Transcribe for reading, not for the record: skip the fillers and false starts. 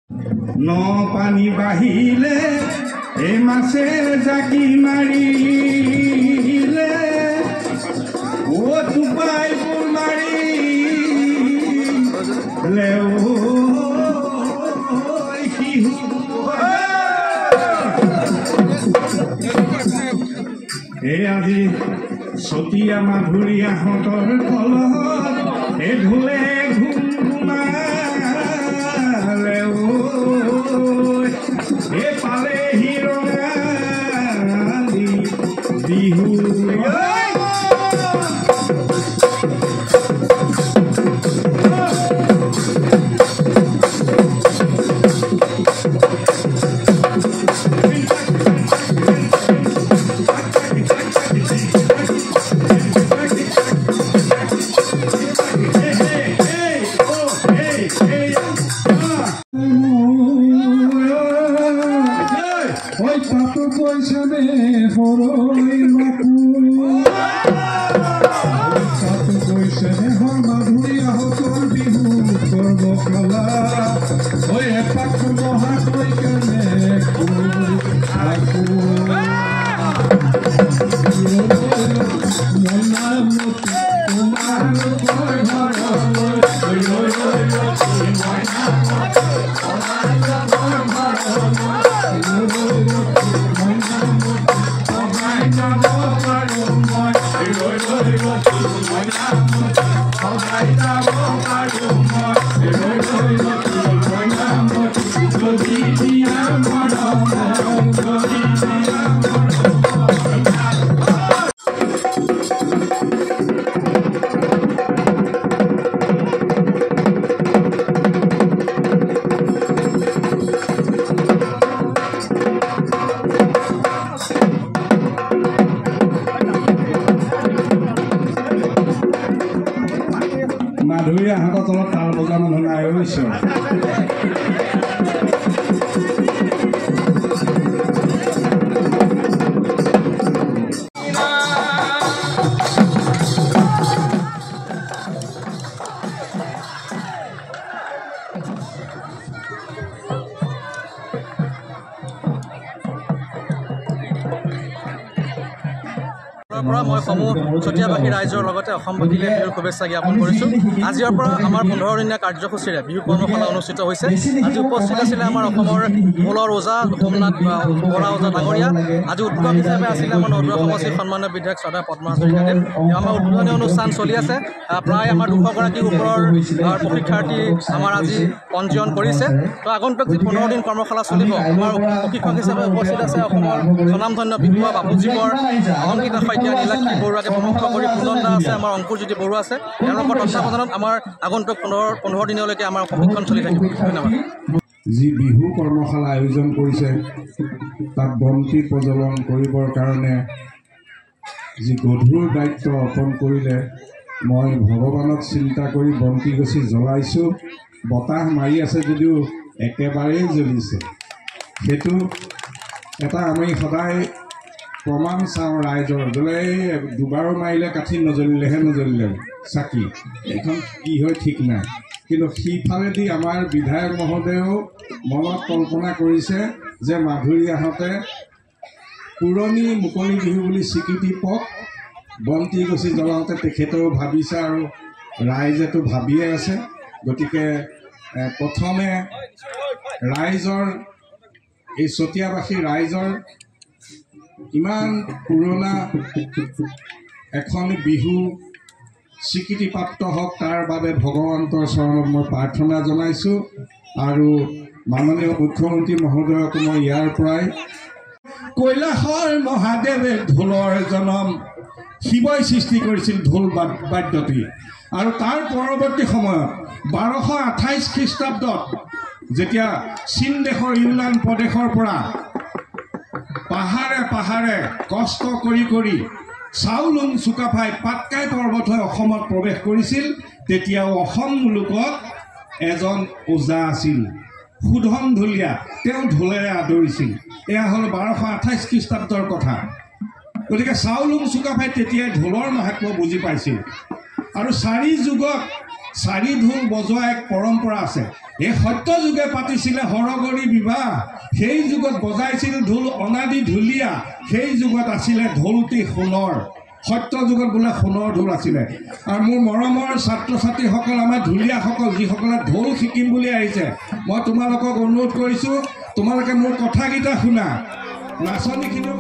ন পানী বাহিলে এই মাছে জাকি মাৰিলে ও টুপাই বুৰ মাৰিলে এই আজি চতিয়া মাধুৰীয়াহঁতৰ কলত এই ঢোলে ঘুমঘুমালে এই পালেহি ৰঙালী বিহু মাধুৰীয়া হাতত তলত তাল বজা মানুহ নাই হৈছে মই সমূহ চতিয়াবাসী ৰাইজৰ লগতে অসমবাসীলৈ বিহুৰ শুভেচ্ছা জ্ঞাপন কৰিছোঁ। আজিৰ পৰা আমাৰ 15 দিনীয়া কাৰ্যসূচীৰে বিহু কৰ্মশালা অনুষ্ঠিত হৈছে। আজি উপস্থিত আছিলে আমাৰ অসমৰ মূলৰ ওজা সোমনাথ বৰা ওজা ডাঙৰীয়া। আজি উদ্বোধক হিচাপে আছিলে আমাৰ নদুৱা সমষ্টিৰ সন্মানীয় বিধায়ক শ্ৰদ্ধা পদ্মা হাজৰিকাদেৱ। আমাৰ উদ্বোধনী অনুষ্ঠান চলি আছে। প্ৰায় আমাৰ 200গৰাকীৰ ওপৰৰ প্ৰশিক্ষাৰ্থী আমাৰ আজি পঞ্জীয়ন কৰিছে। তো আগন্তুক যি 15 দিন কৰ্মশালা চলিব, আমাৰ প্ৰশিক্ষক হিচাপে উপস্থিত আছে অসমৰ স্বনামধন্য বিহুৱা বাপুজী বৰ, অংকিতা শইকীয়া, নীলাক্ষী বৰুৱাকে প্ৰমুখ কৰি পুনন্দা আছে, আমাৰ অংকুৰজ্যোতি বৰুৱা আছে। তেওঁলোকৰ তত্বাৱধানত আমাৰ আগন্তুক 15 দিনলৈকে আমাৰ প্ৰশিক্ষণ চলি থাকিব। ধন্যবাদ। যি বিহু কৰ্মশালা আয়োজন কৰিছে তাত বন্তি প্ৰজ্বলন কৰিবৰ কাৰণে যি গধুৰ দায়িত্ব অৰ্পণ কৰিলে, মই ভগৱানক চিন্তা কৰি বন্তি গছি জ্বলাইছোঁ। বতাহ মাৰি আছে যদিও একেবাৰেই জ্বলিছে। সেইটো এটা আমি সদায় প্ৰমাণ চাওঁ ৰাইজৰ, বোলে দুবাৰো মাৰিলে কাঠি নজ্বলিলেহে নজ্বলিলে চাকি, এইখন কি হয় ঠিক নাই। কিন্তু সিফালেদি আমাৰ বিধায়ক মহোদয়েও মনত কল্পনা কৰিছে যে মাধুৰীয়াহঁতে পুৰণি মুকলি বিহু বুলি স্বীকৃতি পক বন্তি গছি জ্বলাওঁতে তেখেতেও ভাবিছে আৰু ৰাইজেতো ভাবিয়ে আছে। গতিকে প্ৰথমে ৰাইজৰ এই চতিয়াবাসী ৰাইজৰ ইমান পুৰণা এখন বিহু স্বীকৃতিপ্ৰাপ্ত হওক, তাৰ বাবে ভগৱন্তৰ চৰণত মই প্ৰাৰ্থনা জনাইছোঁ। আৰু মাননীয় মুখ্যমন্ত্ৰী মহোদয়কো মই ইয়াৰ পৰাই কৈলাশৰ মহাদেৱে ঢোলৰ জনম, শিৱই সৃষ্টি কৰিছিল ঢোল বাদ্যটি। আৰু তাৰ পৰৱৰ্তী সময়ত 1228 খ্ৰীষ্টাব্দত যেতিয়া চীন দেশৰ ইউনান প্ৰদেশৰ পৰা পাহাৰে পাহাৰে কষ্ট কৰি কৰি চাউলুং চুকাফাই পাটকাই পৰ্বত হৈ অসমত প্ৰৱেশ কৰিছিল, তেতিয়াও অসম মুলুকত এজন ওজা আছিল, সুধন ঢুলীয়া। তেওঁ ঢোলেৰে আদৰিছিল। এয়া হ'ল 1228 খ্ৰীষ্টাব্দৰ কথা। গতিকে চাউলুং চুকাফাই তেতিয়াই ঢোলৰ মাহাত্ম্য বুজি পাইছিল। আৰু 4 যুগত চাৰি ঢোল বজোৱা এক পৰম্পৰা আছে। এই সত্য যুগে পাতিছিলে সৰগৰী বিবাহ, সেই যুগত বজাইছিল ঢোল অনাদি ঢুলীয়া, সেই যুগত আছিলে ঢোলটি সোণৰ। সত্য যুগত বোলে সোণৰ ঢোল আছিলে। আৰু মোৰ মৰমৰ ছাত্ৰ ছাত্ৰীসকল, আমাৰ ঢুলীয়াসকল যিসকলে ঢোল শিকিম বুলি আহিছে, মই তোমালোকক অনুৰোধ কৰিছোঁ, তোমালোকে মোৰ কথাকেইটা শুনা। নাচনীখিনিও